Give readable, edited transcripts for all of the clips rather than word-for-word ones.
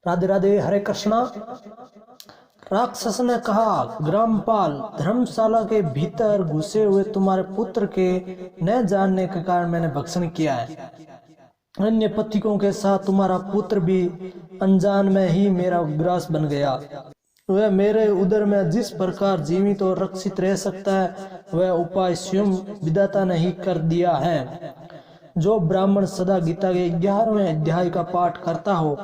राधे राधे, हरे कृष्णा। राक्षस ने कहा, ग्रामपाल, धर्मशाला के भीतर घुसे हुए तुम्हारे पुत्र के न जानने के कारण मैंने भक्षण किया है। अन्य पथिकों के साथ तुम्हारा पुत्र भी अनजान में ही मेरा ग्रास बन गया। वह मेरे उदर में जिस प्रकार जीवित और रक्षित रह सकता है, वह उपाय स्वयं विधाता ने ही कर दिया है। जो ब्राह्मण सदा गीता के 11वें अध्याय का पाठ करता हो,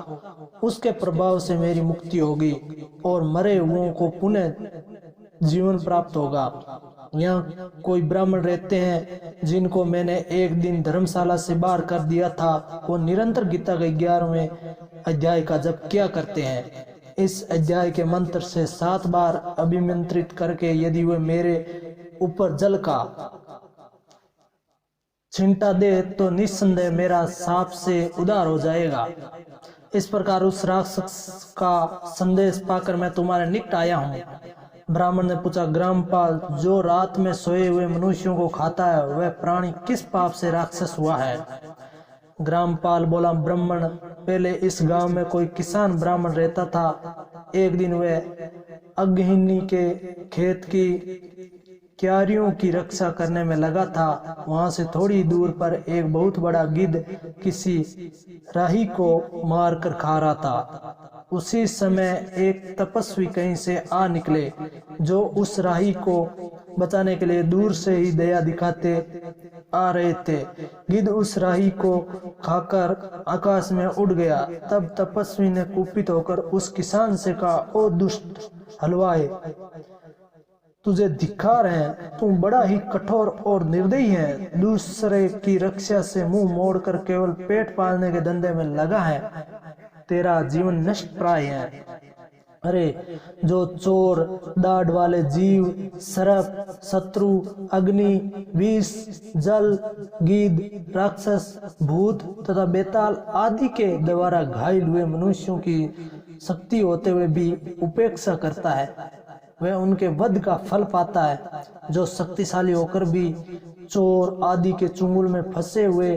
उसके प्रभाव से मेरी मुक्ति होगी और मरे हुओं को पुनः जीवन प्राप्त होगा। यहाँ कोई ब्राह्मण रहते हैं जिनको मैंने एक दिन धर्मशाला से बाहर कर दिया था। वो निरंतर गीता के 11वें अध्याय का जप किया करते हैं। इस अध्याय के मंत्र से 7 बार अभिमंत्रित करके यदि वे मेरे ऊपर जल का छिंटा दे तो निस्संदेह मेरा साप से उद्धार हो जाएगा। इस प्रकार उस राक्षस का संदेश पाकर मैं तुम्हारे निकट आया हूँ। ब्राह्मण ने पूछा, ग्रामपाल, जो रात में सोए हुए मनुष्यों को खाता है, वह प्राणी किस पाप से राक्षस हुआ है? ग्रामपाल बोला, ब्राह्मण, पहले इस गांव में कोई किसान ब्राह्मण रहता था। एक दिन वह अग्नि के खेत की क्यारियों की रक्षा करने में लगा था। वहां से थोड़ी दूर पर एक बहुत बड़ा गिद्ध किसी राही को मार कर खा रहा था। उसी समय एक तपस्वी कहीं से आ निकले, जो उस राही को बचाने के लिए दूर से ही दया दिखाते आ रहे थे। गिद्ध उस राही को खाकर आकाश में उड़ गया। तब तपस्वी ने कुपित होकर उस किसान से कहा, ओ दुष्ट हलवाई, तुझे धिक्कार है, तुम बड़ा ही कठोर और निर्दयी है। दूसरे की रक्षा से मुंह मोड़कर केवल पेट पालने के धंधे में लगा है। तेरा जीवन नष्ट प्राय है। अरे, जो चोर, दाढ़ वाले जीव, सर्प, शत्रु, अग्नि, विष, जल, गिद्ध, राक्षस, भूत तथा बेताल आदि के द्वारा घायल हुए मनुष्यों की शक्ति होते हुए भी उपेक्षा करता है, वह उनके वध का फल पाता है। जो शक्तिशाली होकर भी चोर आदि के चुंगल में फंसे हुए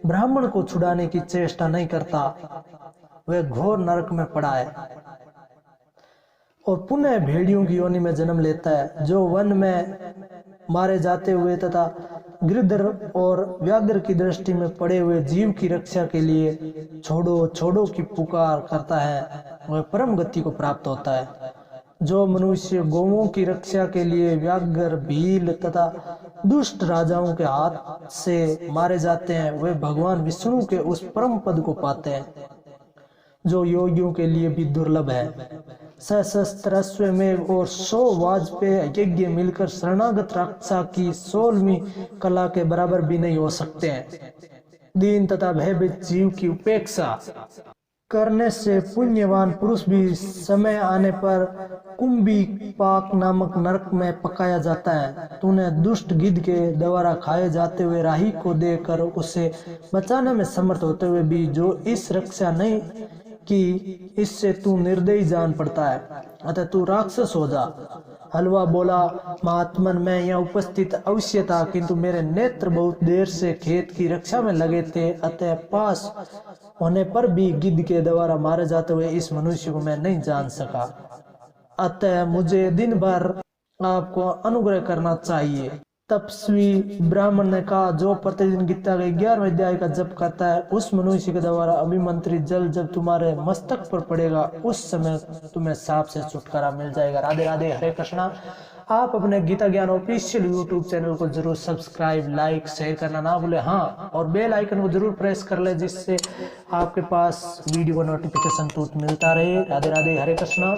ब्राह्मण को छुड़ाने की चेष्टा नहीं करता, वह घोर नरक में पड़ा है और पुनः भेड़ियों की योनि में जन्म लेता है। जो वन में मारे जाते हुए तथा गिरधर और व्याघ्र की दृष्टि में पड़े हुए जीव की रक्षा के लिए छोड़ो छोड़ो की पुकार करता है, वह परम गति को प्राप्त होता है। जो मनुष्य गौओं की रक्षा के लिए व्याघ्र, भील तथा दुष्ट राजाओं के हाथ से मारे जाते हैं, वे भगवान विष्णु के उस परम पद को पाते हैं, जो योगियों के लिए भी दुर्लभ है। सहस्त्र में और 100 वाजपेय यज्ञ मिलकर शरणागत रक्षा की 16वीं कला के बराबर भी नहीं हो सकते हैं। दीन तथा भयभीत जीव की उपेक्षा करने से पुण्यवान पुरुष भी समय आने पर कुंभी पाक नामक नरक में पकाया जाता है। तूने दुष्ट गिद्ध के द्वारा खाए जाते हुए राही को देकर उसे बचाने में समर्थ होते हुए भी जो इस रक्षा नहीं कि इससे तू निर्दयी जान पड़ता है, अतः तू राक्षस हो जा। हलवा बोला, महात्मन, मैं यहाँ उपस्थित अवश्य था, किंतु मेरे नेत्र बहुत देर से खेत की रक्षा में लगे थे, अतः पास होने पर भी गिद्ध के द्वारा मारे जाते हुए इस मनुष्य को मैं नहीं जान सका। अतः मुझे दिन भर आपको अनुग्रह करना चाहिए। तपस्वी ब्राह्मण ने कहा, जो प्रतिदिन गीता के 11वें अध्याय का जप करता है, उस मनुष्य के द्वारा अभिमंत्रित जल जब तुम्हारे मस्तक पर पड़ेगा, उस समय तुम्हें सांप से छुटकारा मिल जाएगा। राधे राधे, हरे कृष्णा। आप अपने गीता ज्ञान ऑफिशियल यूट्यूब चैनल को जरूर सब्सक्राइब, लाइक, शेयर करना ना भूले। हाँ, और बेल आइकन को जरूर प्रेस कर ले, जिससे आपके पास वीडियो का नोटिफिकेशन तुरंत मिलता रहे। राधे राधे, हरे कृष्णा।